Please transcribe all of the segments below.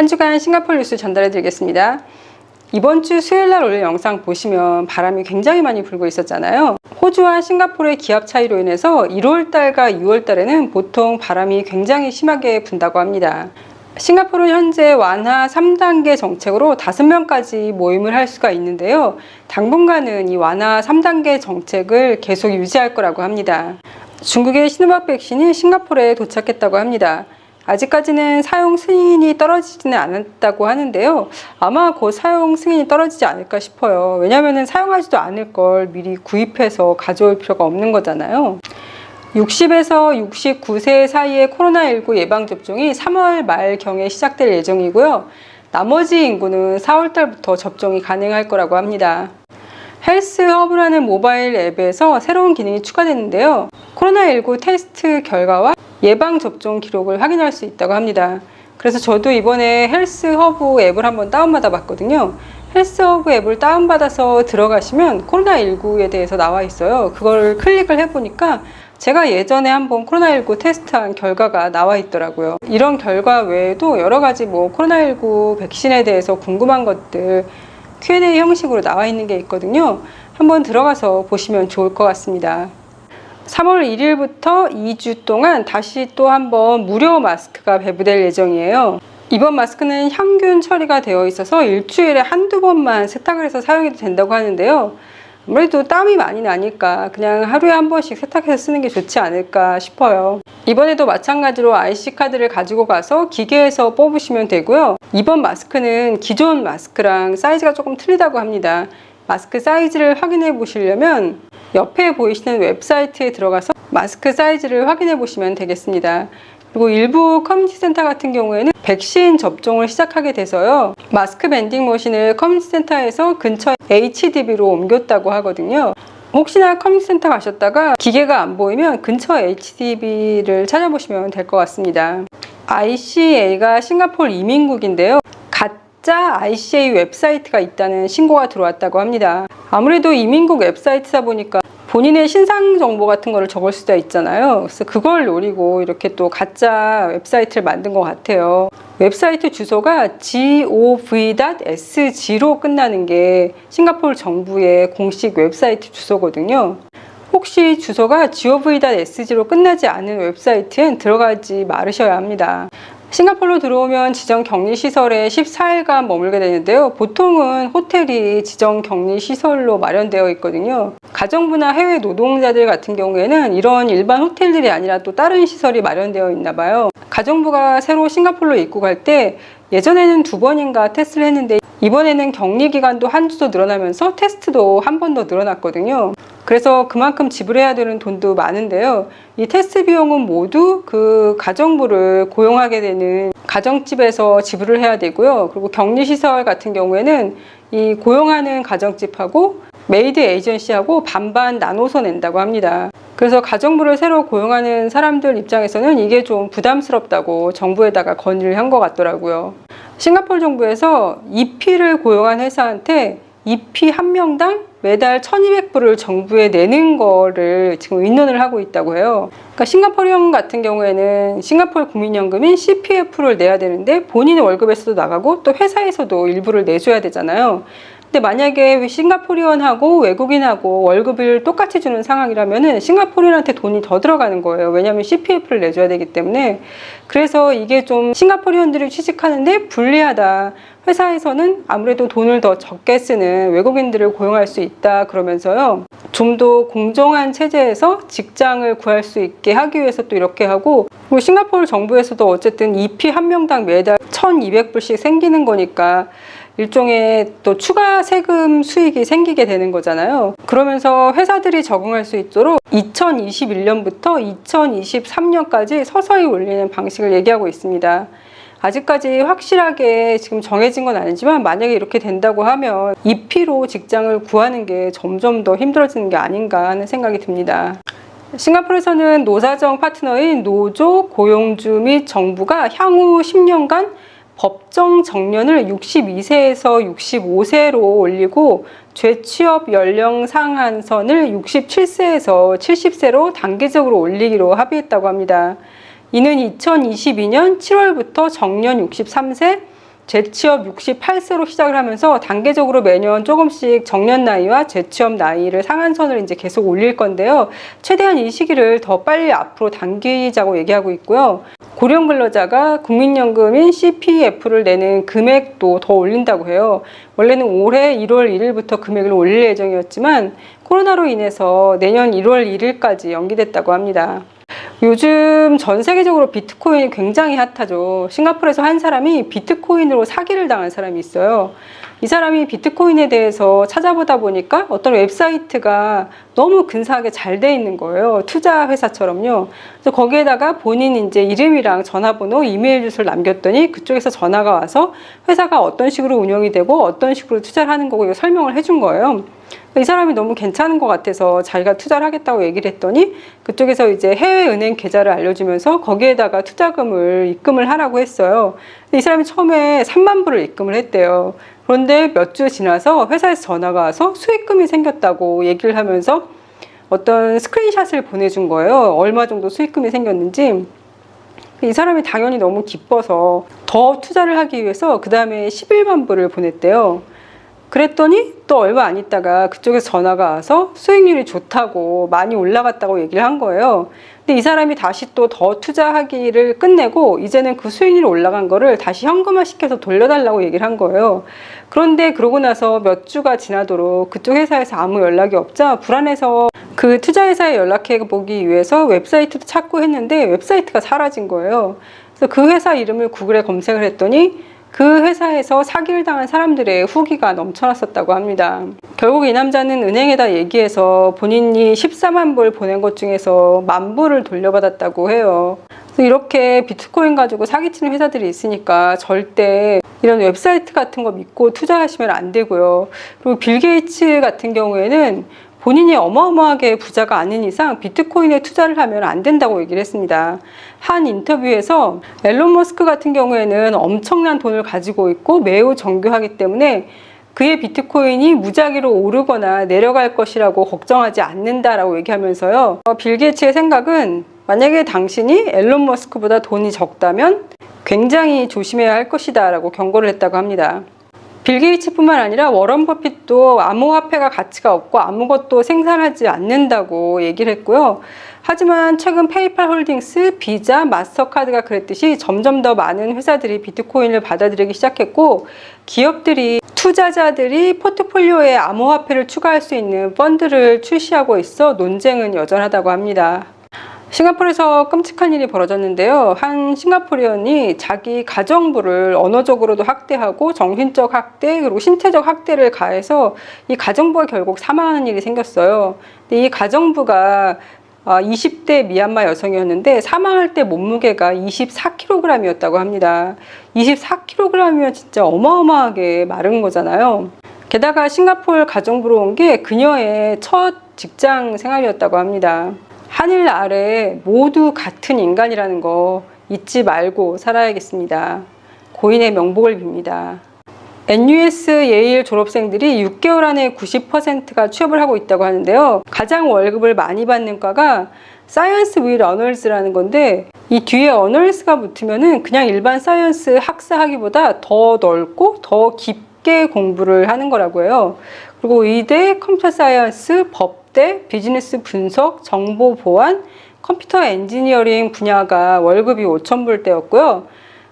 한 주간 싱가포르 뉴스 전달해 드리겠습니다. 이번 주 수요일 날 올린 영상 보시면 바람이 굉장히 많이 불고 있었잖아요. 호주와 싱가포르의 기압 차이로 인해서 1월달과 2월달에는 보통 바람이 굉장히 심하게 분다고 합니다. 싱가포르는 현재 완화 3단계 정책으로 5명까지 모임을 할 수가 있는데요. 당분간은 이 완화 3단계 정책을 계속 유지할 거라고 합니다. 중국의 시노박 백신이 싱가포르에 도착했다고 합니다. 아직까지는 사용 승인이 떨어지지는 않았다고 하는데요. 아마 곧 사용 승인이 떨어지지 않을까 싶어요. 왜냐하면 사용하지도 않을 걸 미리 구입해서 가져올 필요가 없는 거잖아요. 60에서 69세 사이의 코로나19 예방접종이 3월 말경에 시작될 예정이고요. 나머지 인구는 4월달부터 접종이 가능할 거라고 합니다. 헬스허브라는 모바일 앱에서 새로운 기능이 추가됐는데요. 코로나19 테스트 결과와 예방접종 기록을 확인할 수 있다고 합니다. 그래서 저도 이번에 헬스허브 앱을 한번 다운받아 봤거든요. 헬스허브 앱을 다운받아서 들어가시면 코로나19에 대해서 나와 있어요. 그걸 클릭을 해보니까 제가 예전에 한번 코로나19 테스트한 결과가 나와 있더라고요. 이런 결과 외에도 여러 가지 코로나19 백신에 대해서 궁금한 것들 Q&A 형식으로 나와 있는 게 있거든요. 한번 들어가서 보시면 좋을 것 같습니다. 3월 1일부터 2주 동안 다시 또 한번 무료 마스크가 배부될 예정이에요. 이번 마스크는 향균 처리가 되어 있어서 일주일에 한두 번만 세탁을 해서 사용해도 된다고 하는데요. 아무래도 땀이 많이 나니까 그냥 하루에 한 번씩 세탁해서 쓰는 게 좋지 않을까 싶어요. 이번에도 마찬가지로 IC카드를 가지고 가서 기계에서 뽑으시면 되고요. 이번 마스크는 기존 마스크랑 사이즈가 조금 틀리다고 합니다. 마스크 사이즈를 확인해 보시려면 옆에 보이시는 웹사이트에 들어가서 마스크 사이즈를 확인해 보시면 되겠습니다. 그리고 일부 커뮤니티 센터 같은 경우에는 백신 접종을 시작하게 돼서요. 마스크 밴딩 머신을 커뮤니티 센터에서 근처 HDB로 옮겼다고 하거든요. 혹시나 커뮤니티 센터 가셨다가 기계가 안 보이면 근처 HDB를 찾아보시면 될 것 같습니다. ICA가 싱가포르 이민국인데요. 가짜 ICA 웹사이트가 있다는 신고가 들어왔다고 합니다. 아무래도 이민국 웹사이트다 보니까 본인의 신상 정보 같은 거를 적을 수도 있잖아요. 그래서 그걸 노리고 이렇게 또 가짜 웹사이트를 만든 것 같아요. 웹사이트 주소가 gov.sg로 끝나는 게 싱가포르 정부의 공식 웹사이트 주소거든요. 혹시 주소가 gov.sg로 끝나지 않은 웹사이트엔 들어가지 말으셔야 합니다. 싱가포르로 들어오면 지정 격리시설에 14일간 머물게 되는데요. 보통은 호텔이 지정 격리시설로 마련되어 있거든요. 가정부나 해외 노동자들 같은 경우에는 이런 일반 호텔들이 아니라 또 다른 시설이 마련되어 있나 봐요. 가정부가 새로 싱가포르로 입국할 때 예전에는 2번인가 테스트를 했는데 이번에는 격리기간도 한주 더 늘어나면서 테스트도 한 번 더 늘어났거든요. 그래서 그만큼 지불해야 되는 돈도 많은데요. 이 테스트 비용은 모두 그 가정부를 고용하게 되는 가정집에서 지불을 해야 되고요. 그리고 격리시설 같은 경우에는 이 고용하는 가정집하고 메이드 에이전시하고 반반 나눠서 낸다고 합니다. 그래서 가정부를 새로 고용하는 사람들 입장에서는 이게 좀 부담스럽다고 정부에다가 건의를 한 것 같더라고요. 싱가포르 정부에서 EP를 고용한 회사한테 EP 한 명당 매달 1,200불을 정부에 내는 거를 지금 의논을 하고 있다고 해요. 그러니까 싱가포르형 같은 경우에는 싱가포르 국민연금인 CPF를 내야 되는데 본인의 월급에서도 나가고 또 회사에서도 일부를 내줘야 되잖아요. 근데 만약에 싱가포르인하고 외국인하고 월급을 똑같이 주는 상황이라면은 싱가포르인한테 돈이 더 들어가는 거예요. 왜냐하면 CPF를 내줘야 되기 때문에. 그래서 이게 좀 싱가포르인들이 취직하는데 불리하다. 회사에서는 아무래도 돈을 더 적게 쓰는 외국인들을 고용할 수 있다 그러면서요. 좀 더 공정한 체제에서 직장을 구할 수 있게 하기 위해서 또 이렇게 하고, 그리고 싱가포르 정부에서도 어쨌든 EP 한 명당 매달 1,200불씩 생기는 거니까 일종의 또 추가 세금 수익이 생기게 되는 거잖아요. 그러면서 회사들이 적응할 수 있도록 2021년부터 2023년까지 서서히 올리는 방식을 얘기하고 있습니다. 아직까지 확실하게 지금 정해진 건 아니지만 만약에 이렇게 된다고 하면 EP로 직장을 구하는 게 점점 더 힘들어지는 게 아닌가 하는 생각이 듭니다. 싱가포르에서는 노사정 파트너인 노조, 고용주 및 정부가 향후 10년간 법정 정년을 62세에서 65세로 올리고 재취업 연령 상한선을 67세에서 70세로 단계적으로 올리기로 합의했다고 합니다. 이는 2022년 7월부터 정년 63세, 재취업 68세로 시작을 하면서 단계적으로 매년 조금씩 정년 나이와 재취업 나이를 상한선을 이제 계속 올릴 건데요. 최대한 이 시기를 더 빨리 앞으로 당기자고 얘기하고 있고요. 고령 근로자가 국민연금인 CPF를 내는 금액도 더 올린다고 해요. 원래는 올해 1월 1일부터 금액을 올릴 예정이었지만 코로나로 인해서 내년 1월 1일까지 연기됐다고 합니다. 요즘 전 세계적으로 비트코인이 굉장히 핫하죠. 싱가포르에서 한 사람이 비트코인으로 사기를 당한 사람이 있어요. 이 사람이 비트코인에 대해서 찾아보다 보니까 어떤 웹사이트가 너무 근사하게 잘 돼 있는 거예요. 투자 회사처럼요. 그래서 거기에다가 본인 이제 이름이랑 전화번호, 이메일 주소를 남겼더니 그쪽에서 전화가 와서 회사가 어떤 식으로 운영이 되고 어떤 식으로 투자를 하는 거고 이거 설명을 해준 거예요. 이 사람이 너무 괜찮은 것 같아서 자기가 투자를 하겠다고 얘기를 했더니 그쪽에서 이제 해외은행 계좌를 알려주면서 거기에다가 투자금을 입금을 하라고 했어요. 근데 이 사람이 처음에 3만 불을 입금을 했대요. 그런데 몇 주 지나서 회사에서 전화가 와서 수익금이 생겼다고 얘기를 하면서 어떤 스크린샷을 보내준 거예요. 얼마 정도 수익금이 생겼는지. 이 사람이 당연히 너무 기뻐서 더 투자를 하기 위해서 그 다음에 11만 불을 보냈대요. 그랬더니 또 얼마 안 있다가 그쪽에서 전화가 와서 수익률이 좋다고 많이 올라갔다고 얘기를 한 거예요. 근데 이 사람이 다시 또 더 투자하기를 끝내고 이제는 그 수익률이 올라간 거를 다시 현금화 시켜서 돌려달라고 얘기를 한 거예요. 그런데 그러고 나서 몇 주가 지나도록 그쪽 회사에서 아무 연락이 없자 불안해서 그 투자회사에 연락해 보기 위해서 웹사이트도 찾고 했는데 웹사이트가 사라진 거예요. 그래서 그 회사 이름을 구글에 검색을 했더니 그 회사에서 사기를 당한 사람들의 후기가 넘쳐났었다고 합니다. 결국 이 남자는 은행에다 얘기해서 본인이 14만 불 보낸 것 중에서 1만 불을 돌려받았다고 해요. 그래서 이렇게 비트코인 가지고 사기치는 회사들이 있으니까 절대 이런 웹사이트 같은 거 믿고 투자하시면 안 되고요. 그리고 빌 게이츠 같은 경우에는 본인이 어마어마하게 부자가 아닌 이상 비트코인에 투자를 하면 안 된다고 얘기를 했습니다. 한 인터뷰에서 앨런 머스크 같은 경우에는 엄청난 돈을 가지고 있고 매우 정교하기 때문에 그의 비트코인이 무작위로 오르거나 내려갈 것이라고 걱정하지 않는다라고 얘기하면서요. 빌 게이츠의 생각은 만약에 당신이 앨런 머스크보다 돈이 적다면 굉장히 조심해야 할 것이다 라고 경고를 했다고 합니다. 빌 게이츠뿐만 아니라 워런 버핏도 암호화폐가 가치가 없고 아무것도 생산하지 않는다고 얘기를 했고요. 하지만 최근 페이팔 홀딩스, 비자, 마스터카드가 그랬듯이 점점 더 많은 회사들이 비트코인을 받아들이기 시작했고 기업들이 투자자들이 포트폴리오에 암호화폐를 추가할 수 있는 펀드를 출시하고 있어 논쟁은 여전하다고 합니다. 싱가포르에서 끔찍한 일이 벌어졌는데요. 한 싱가포리언이 자기 가정부를 언어적으로도 학대하고 정신적 학대 그리고 신체적 학대를 가해서 이 가정부가 결국 사망하는 일이 생겼어요. 근데 이 가정부가 20대 미얀마 여성이었는데 사망할 때 몸무게가 24kg이었다고 합니다. 24kg이면 진짜 어마어마하게 마른 거잖아요. 게다가 싱가포르 가정부로 온 게 그녀의 첫 직장 생활이었다고 합니다. 하늘 아래 모두 같은 인간이라는 거 잊지 말고 살아야겠습니다. 고인의 명복을 빕니다. NUS 예일 졸업생들이 6개월 안에 90%가 취업을 하고 있다고 하는데요. 가장 월급을 많이 받는 과가 사이언스 윌 어널즈라는 건데 이 뒤에 어널즈가 붙으면은 그냥 일반 사이언스 학사하기보다 더 넓고 더 깊게 공부를 하는 거라고 해요. 그리고 의대, 컴퓨터 사이언스, 법대, 비즈니스 분석, 정보 보안, 컴퓨터 엔지니어링 분야가 월급이 5,000불대였고요.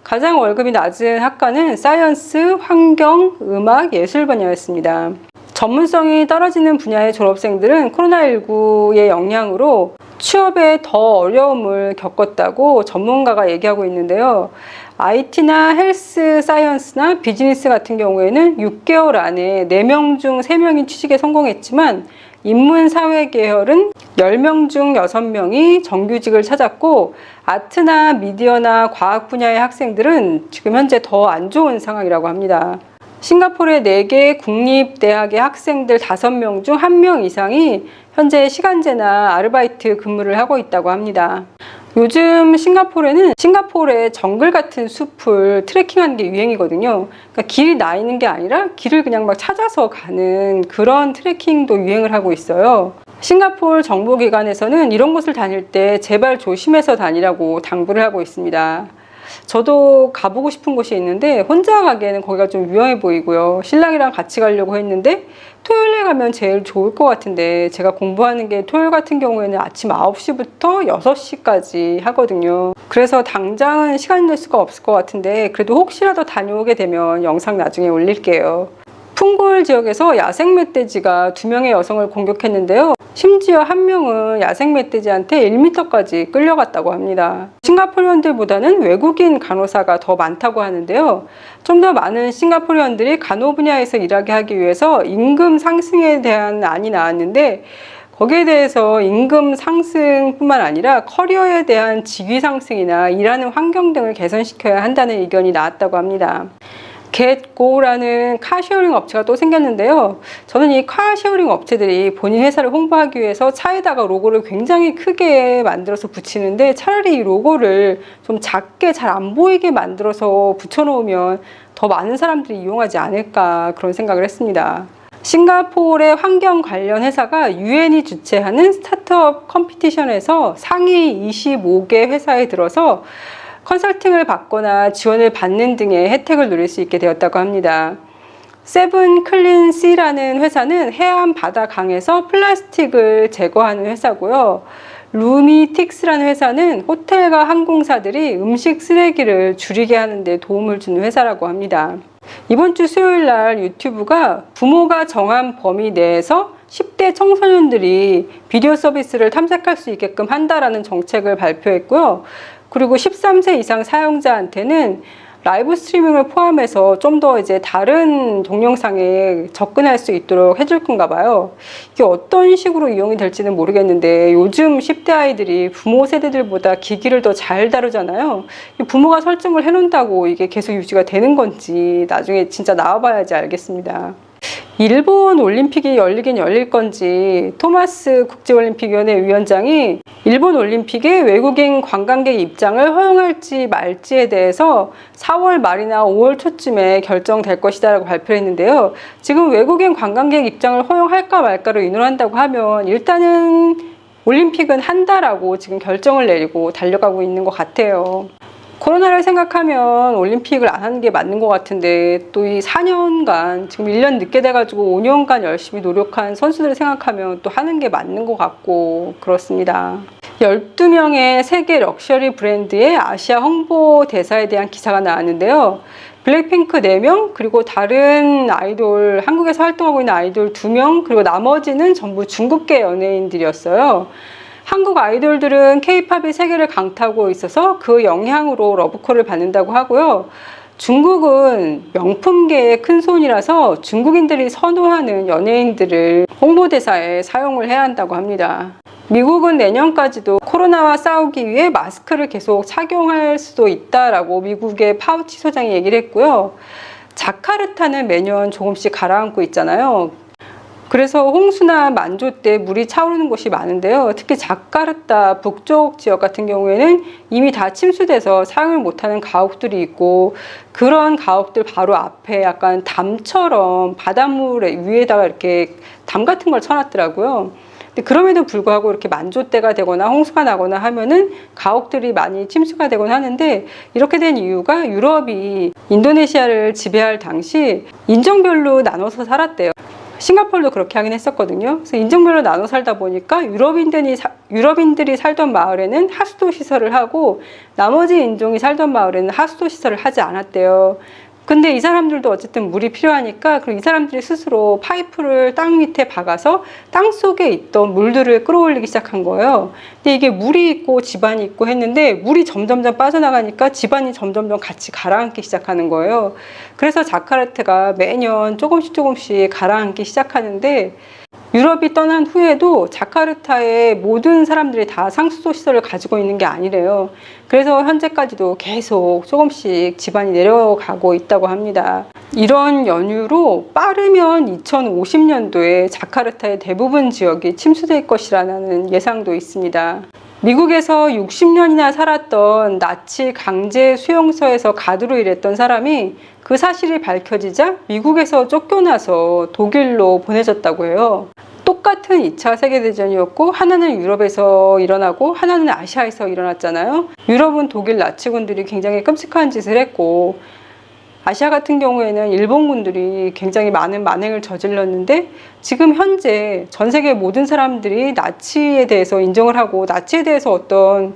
가장 월급이 낮은 학과는 사이언스, 환경, 음악, 예술 분야였습니다. 전문성이 떨어지는 분야의 졸업생들은 코로나19의 영향으로 취업에 더 어려움을 겪었다고 전문가가 얘기하고 있는데요. IT나 헬스 사이언스나 비즈니스 같은 경우에는 6개월 안에 4명 중 3명이 취직에 성공했지만 인문사회 계열은 10명 중 6명이 정규직을 찾았고 아트나 미디어나 과학 분야의 학생들은 지금 현재 더 안 좋은 상황이라고 합니다. 싱가포르의 4개 국립대학의 학생들 5명 중 1명 이상이 현재 시간제나 아르바이트 근무를 하고 있다고 합니다. 요즘 싱가포르에는 싱가포르의 정글 같은 숲을 트레킹하는 게 유행이거든요. 그러니까 길이 나 있는 게 아니라 길을 그냥 막 찾아서 가는 그런 트레킹도 유행을 하고 있어요. 싱가포르 정부기관에서는 이런 곳을 다닐 때 제발 조심해서 다니라고 당부를 하고 있습니다. 저도 가보고 싶은 곳이 있는데 혼자 가기에는 거기가 좀 위험해 보이고요. 신랑이랑 같이 가려고 했는데 토요일에 가면 제일 좋을 것 같은데 제가 공부하는 게 토요일 같은 경우에는 아침 9시부터 6시까지 하거든요. 그래서 당장은 시간이 낼 수가 없을 것 같은데 그래도 혹시라도 다녀오게 되면 영상 나중에 올릴게요. 풍골 지역에서 야생 멧돼지가 2명의 여성을 공격했는데요. 심지어 한 명은 야생 멧돼지한테 1m까지 끌려갔다고 합니다. 싱가포르인들보다는 외국인 간호사가 더 많다고 하는데요. 좀 더 많은 싱가포르인들이 간호 분야에서 일하게 하기 위해서 임금 상승에 대한 안이 나왔는데 거기에 대해서 임금 상승뿐만 아니라 커리어에 대한 직위 상승이나 일하는 환경 등을 개선시켜야 한다는 의견이 나왔다고 합니다. get고라는 카쉐어링 업체가 또 생겼는데요. 저는 이 카쉐어링 업체들이 본인 회사를 홍보하기 위해서 차에다가 로고를 굉장히 크게 만들어서 붙이는데 차라리 이 로고를 좀 작게 잘 안 보이게 만들어서 붙여놓으면 더 많은 사람들이 이용하지 않을까 그런 생각을 했습니다. 싱가포르의 환경 관련 회사가 유엔이 주최하는 스타트업 컴피티션에서 상위 25개 회사에 들어서 컨설팅을 받거나 지원을 받는 등의 혜택을 누릴 수 있게 되었다고 합니다. 세븐클린시라는 회사는 해안 바다 강에서 플라스틱을 제거하는 회사고요. 루미틱스라는 회사는 호텔과 항공사들이 음식 쓰레기를 줄이게 하는 데 도움을 주는 회사라고 합니다. 이번 주 수요일 날 유튜브가 부모가 정한 범위 내에서 10대 청소년들이 비디오 서비스를 탐색할 수 있게끔 한다라는 정책을 발표했고요. 그리고 13세 이상 사용자한테는 라이브 스트리밍을 포함해서 좀 더 이제 다른 동영상에 접근할 수 있도록 해줄 건가 봐요. 이게 어떤 식으로 이용이 될지는 모르겠는데 요즘 10대 아이들이 부모 세대들보다 기기를 더 잘 다루잖아요. 부모가 설정을 해놓는다고 이게 계속 유지가 되는 건지 나중에 진짜 나와봐야지 알겠습니다. 일본 올림픽이 열리긴 열릴 건지 토마스 국제올림픽위원회 위원장이 일본 올림픽에 외국인 관광객 입장을 허용할지 말지에 대해서 4월 말이나 5월 초쯤에 결정될 것이다 라고 발표했는데요. 지금 외국인 관광객 입장을 허용할까 말까를 의논한다고 하면 일단은 올림픽은 한다라고 지금 결정을 내리고 달려가고 있는 것 같아요. 코로나를 생각하면 올림픽을 안 하는 게 맞는 것 같은데 또 이 4년간 지금 1년 늦게 돼가지고 5년간 열심히 노력한 선수들을 생각하면 또 하는 게 맞는 것 같고 그렇습니다. 12명의 세계 럭셔리 브랜드의 아시아 홍보 대사에 대한 기사가 나왔는데요. 블랙핑크 4명 그리고 다른 아이돌 한국에서 활동하고 있는 아이돌 2명 그리고 나머지는 전부 중국계 연예인들이었어요. 한국 아이돌들은 K-팝이 세계를 강타하고 있어서 그 영향으로 러브콜을 받는다고 하고요. 중국은 명품계의 큰 손이라서 중국인들이 선호하는 연예인들을 홍보대사에 사용을 해야 한다고 합니다. 미국은 내년까지도 코로나와 싸우기 위해 마스크를 계속 착용할 수도 있다라고 미국의 파우치 소장이 얘기를 했고요. 자카르타는 매년 조금씩 가라앉고 있잖아요. 그래서 홍수나 만조 때 물이 차오르는 곳이 많은데요. 특히 자카르타 북쪽 지역 같은 경우에는 이미 다 침수돼서 사용을 못하는 가옥들이 있고 그런 가옥들 바로 앞에 약간 담처럼 바닷물 위에다가 이렇게 담 같은 걸 쳐놨더라고요. 근데 그럼에도 불구하고 이렇게 만조 때가 되거나 홍수가 나거나 하면은 가옥들이 많이 침수가 되곤 하는데 이렇게 된 이유가 유럽이 인도네시아를 지배할 당시 인종별로 나눠서 살았대요. 싱가포르도 그렇게 하긴 했었거든요. 그래서 인종별로 나눠 살다 보니까 유럽인들이 살던 마을에는 하수도 시설을 하고 나머지 인종이 살던 마을에는 하수도 시설을 하지 않았대요. 근데 이 사람들도 어쨌든 물이 필요하니까 그럼 이 사람들이 스스로 파이프를 땅 밑에 박아서 땅 속에 있던 물들을 끌어올리기 시작한 거예요. 근데 이게 물이 있고 집안이 있고 했는데 물이 점점점 빠져나가니까 집안이 점점점 같이 가라앉기 시작하는 거예요. 그래서 자카르타가 매년 조금씩 가라앉기 시작하는데 유럽이 떠난 후에도 자카르타의 모든 사람들이 다 상수도 시설을 가지고 있는 게 아니래요. 그래서 현재까지도 계속 조금씩 집안이 내려가고 있다고 합니다. 이런 연유로 빠르면 2050년도에 자카르타의 대부분 지역이 침수될 것이라는 예상도 있습니다. 미국에서 60년이나 살았던 나치 강제 수용소에서 가두로 일했던 사람이 그 사실이 밝혀지자 미국에서 쫓겨나서 독일로 보내졌다고 해요. 똑같은 2차 세계대전이었고 하나는 유럽에서 일어나고 하나는 아시아에서 일어났잖아요. 유럽은 독일 나치군들이 굉장히 끔찍한 짓을 했고 아시아 같은 경우에는 일본군들이 굉장히 많은 만행을 저질렀는데 지금 현재 전 세계 모든 사람들이 나치에 대해서 인정을 하고 나치에 대해서 어떤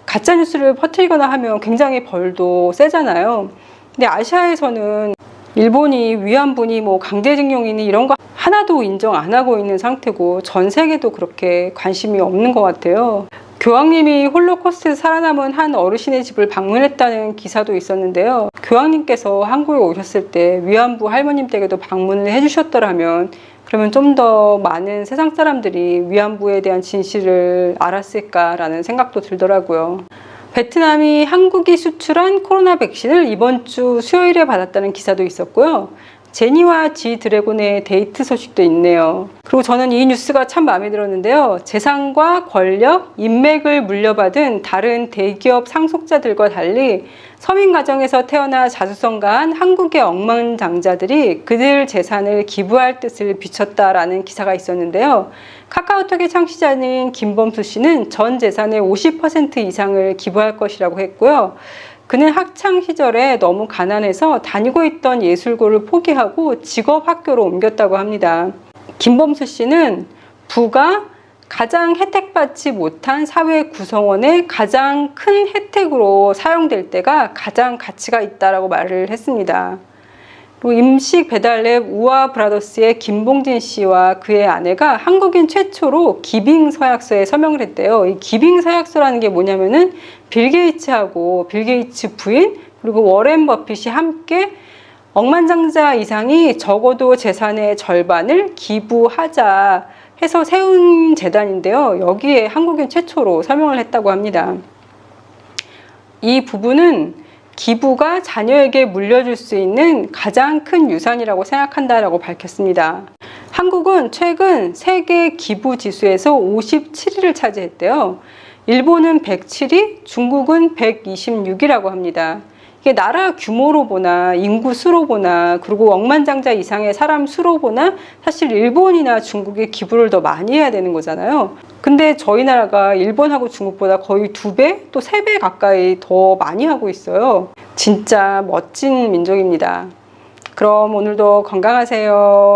가짜뉴스를 퍼뜨리거나 하면 굉장히 벌도 세잖아요. 근데 아시아에서는 일본이 위안부니 뭐 강제징용이니 이런 거 하나도 인정 안 하고 있는 상태고 전 세계도 그렇게 관심이 없는 것 같아요. 교황님이 홀로코스트에서 살아남은 한 어르신의 집을 방문했다는 기사도 있었는데요. 교황님께서 한국에 오셨을 때 위안부 할머님 댁에도 방문을 해주셨더라면 그러면 좀 더 많은 세상 사람들이 위안부에 대한 진실을 알았을까라는 생각도 들더라고요. 베트남이 한국이 수출한 코로나 백신을 이번 주 수요일에 받았다는 기사도 있었고요. 제니와 지 드래곤의 데이트 소식도 있네요. 그리고 저는 이 뉴스가 참 마음에 들었는데요. 재산과 권력, 인맥을 물려받은 다른 대기업 상속자들과 달리 서민 가정에서 태어나 자수성가한 한국의 억만장자들이 그들 재산을 기부할 뜻을 비췄다라는 기사가 있었는데요. 카카오톡의 창시자인 김범수 씨는 전 재산의 50% 이상을 기부할 것이라고 했고요. 그는 학창 시절에 너무 가난해서 다니고 있던 예술고를 포기하고 직업학교로 옮겼다고 합니다. 김범수 씨는 부가 가장 혜택받지 못한 사회 구성원의 가장 큰 혜택으로 사용될 때가 가장 가치가 있다라고 말을 했습니다. 그리고 임식 배달앱 우아 브라더스의 김봉진 씨와 그의 아내가 한국인 최초로 기빙 서약서에 서명을 했대요. 이 기빙 서약서라는 게 뭐냐면은 빌 게이츠하고 빌 게이츠 부인 그리고 워렌 버핏이 함께 억만장자 이상이 적어도 재산의 절반을 기부하자 해서 세운 재단인데요. 여기에 한국인 최초로 서명을 했다고 합니다. 이 부부는 기부가 자녀에게 물려줄 수 있는 가장 큰 유산이라고 생각한다라고 밝혔습니다. 한국은 최근 세계 기부 지수에서 57위를 차지했대요. 일본은 107위, 중국은 126위라고 합니다. 이게 나라 규모로 보나 인구 수로 보나 그리고 억만장자 이상의 사람 수로 보나 사실 일본이나 중국이 기부를 더 많이 해야 되는 거잖아요. 근데 저희 나라가 일본하고 중국보다 거의 2배 또 3배 가까이 더 많이 하고 있어요. 진짜 멋진 민족입니다. 그럼 오늘도 건강하세요.